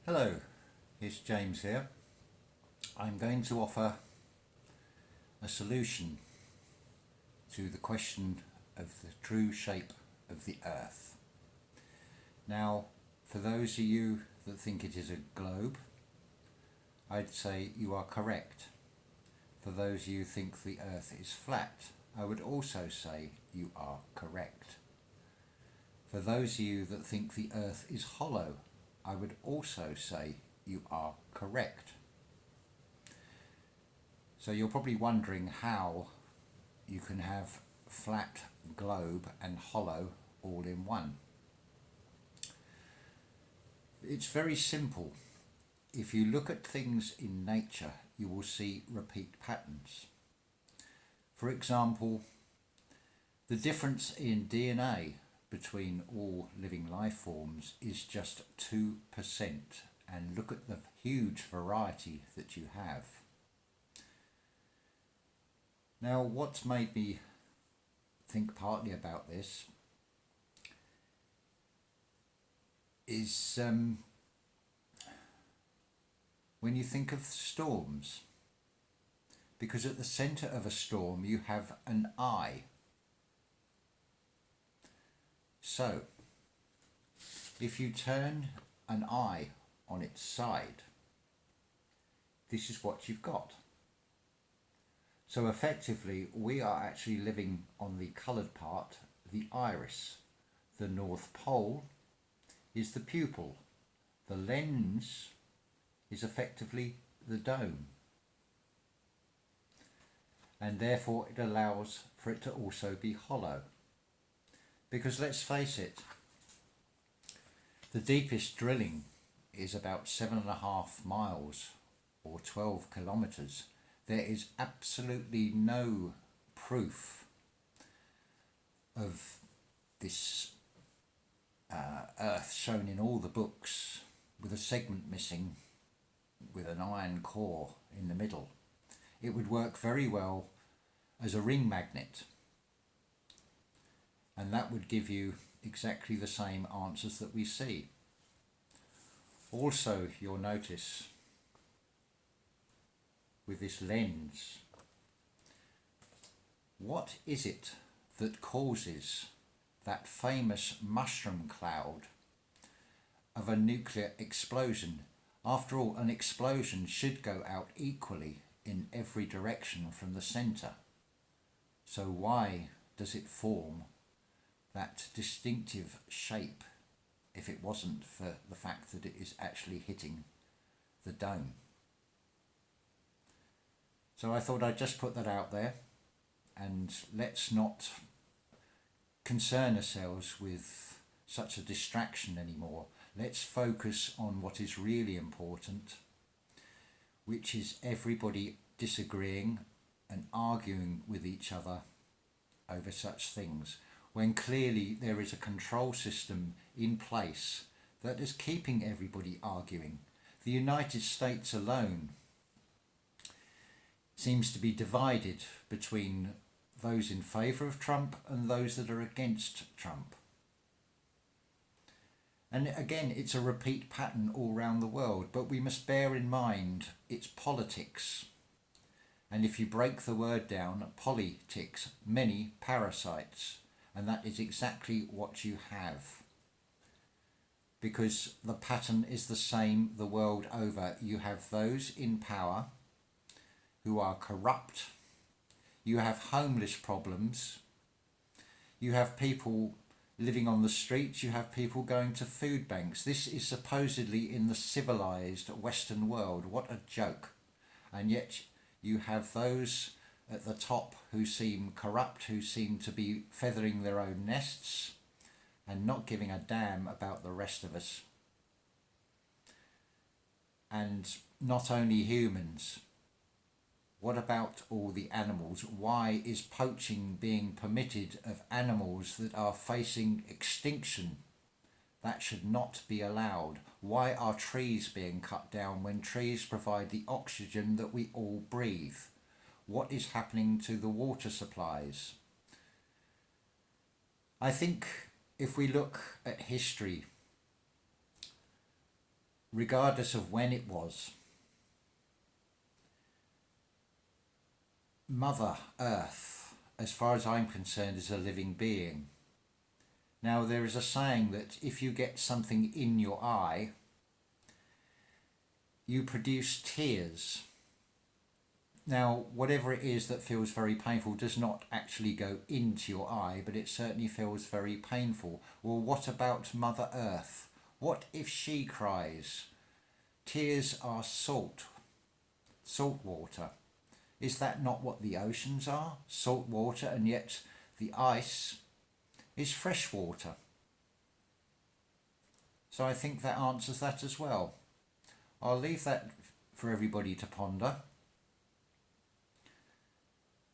Hello, it's James here. I'm going to offer a solution to the question of the true shape of the Earth. Now, for those of you that think it is a globe, I'd say you are correct. For those of you who think the Earth is flat, I would also say you are correct. For those of you that think the Earth is hollow, I would also say you are correct. So you're probably wondering how you can have flat, globe and hollow all in one. It's very simple. If you look at things in nature, you will see repeat patterns. For example, the difference in DNA between all living life forms is just 2%, and look at the huge variety that you have. Now, what's made me think partly about this is when you think of storms, because at the centre of a storm you have an eye. So, if you turn an eye on its side, this is what you've got. So effectively, we are actually living on the coloured part, the iris. The North Pole is the pupil. The lens is effectively the dome. And therefore it allows for it to also be hollow. Because let's face it, the deepest drilling is about 7.5 miles or 12 kilometres. There is absolutely no proof of this Earth shown in all the books with a segment missing with an iron core in the middle. It would work very well as a ring magnet, and that would give you exactly the same answers that we see. Also, you'll notice with this lens, what is it that causes that famous mushroom cloud of a nuclear explosion? After all, an explosion should go out equally in every direction from the centre. So why does it form that distinctive shape if it wasn't for the fact that it is actually hitting the dome? So I thought I'd just put that out there, and let's not concern ourselves with such a distraction anymore. Let's focus on what is really important, which is everybody disagreeing and arguing with each other over such things, when clearly there is a control system in place that is keeping everybody arguing. The United States alone seems to be divided between those in favour of Trump and those that are against Trump. And again, it's a repeat pattern all around the world, but we must bear in mind it's politics. And if you break the word down, politics, many parasites, and that is exactly what you have. Because the pattern is the same the world over. You have those in power who are corrupt, you have homeless problems, you have people living on the streets, you have people going to food banks. This is supposedly in the civilized Western world. What a joke. And yet you have those at the top who seem corrupt, who seem to be feathering their own nests and not giving a damn about the rest of us. And not only humans, what about all the animals? Why is poaching being permitted of animals that are facing extinction? That should not be allowed. Why are trees being cut down when trees provide the oxygen that we all breathe? What is happening to the water supplies? I think if we look at history, regardless of when it was, Mother Earth, as far as I'm concerned, is a living being. Now, there is a saying that if you get something in your eye, you produce tears. Now, whatever it is that feels very painful does not actually go into your eye, but it certainly feels very painful. Well, what about Mother Earth? What if she cries? Tears are salt water. Is that not what the oceans are? Salt water, and yet the ice is fresh water. So I think that answers that as well. I'll leave that for everybody to ponder.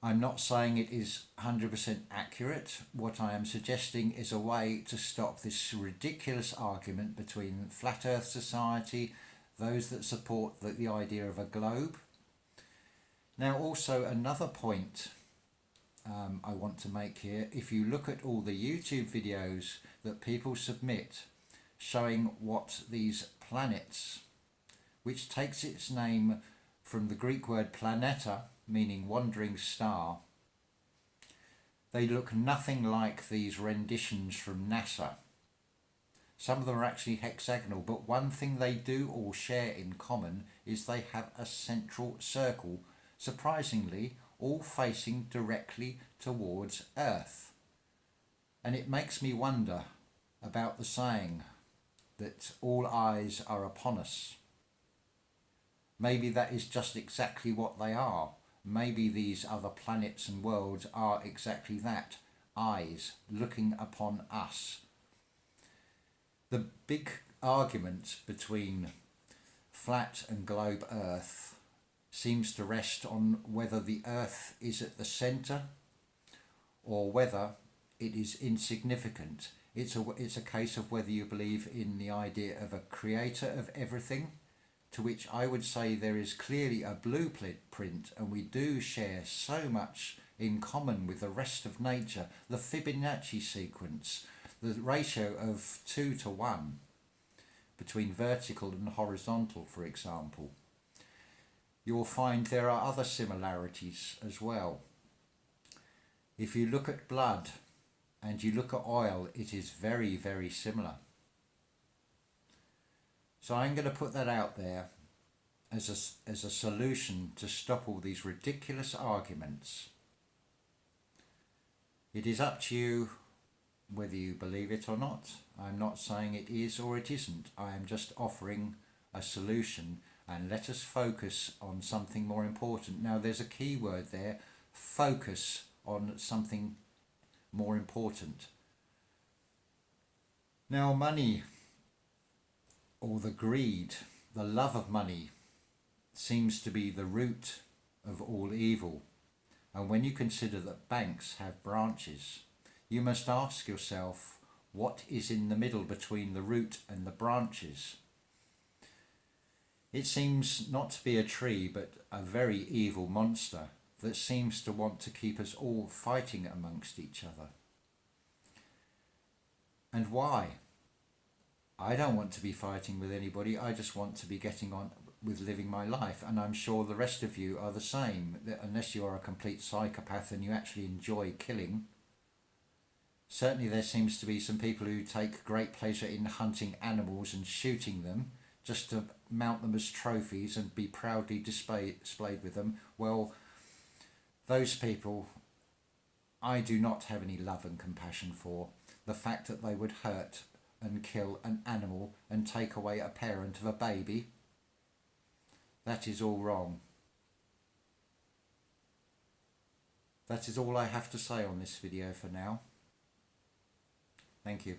I'm not saying it is 100% accurate. What I am suggesting is a way to stop this ridiculous argument between Flat Earth Society, those that support the idea of a globe. Now, also another point I want to make here, if you look at all the YouTube videos that people submit showing what these planets, which takes its name from the Greek word planeta, meaning wandering star, they look nothing like these renditions from NASA. Some of them are actually hexagonal, but one thing they do all share in common is they have a central circle, surprisingly, all facing directly towards Earth. And it makes me wonder about the saying that all eyes are upon us. Maybe that is just exactly what they are. Maybe these other planets and worlds are exactly that, eyes looking upon us. The big argument between flat and globe Earth seems to rest on whether the Earth is at the centre or whether it is insignificant. It's a case of whether you believe in the idea of a creator of everything, to which I would say there is clearly a blueprint, and we do share so much in common with the rest of nature. The Fibonacci sequence, the ratio of 2 to 1 between vertical and horizontal, for example. You'll find there are other similarities as well. If you look at blood and you look at oil, it is very, very similar. So I'm going to put that out there as a solution to stop all these ridiculous arguments. It is up to you whether you believe it or not. I'm not saying it is or it isn't. I am just offering a solution, and let us focus on something more important. Now, there's a key word there, focus on something more important. Now, money, or the greed, the love of money, seems to be the root of all evil. And when you consider that banks have branches, you must ask yourself, what is in the middle between the root and the branches? It seems not to be a tree, but a very evil monster that seems to want to keep us all fighting amongst each other. And why? I don't want to be fighting with anybody. I just want to be getting on with living my life, and I'm sure the rest of you are the same, that unless you are a complete psychopath and you actually enjoy killing. Certainly there seems to be some people who take great pleasure in hunting animals and shooting them just to mount them as trophies and be proudly displayed with them. Well, those people I do not have any love and compassion for. The fact that they would hurt and kill an animal and take away a parent of a baby, that is all wrong. That is all I have to say on this video for now. Thank you.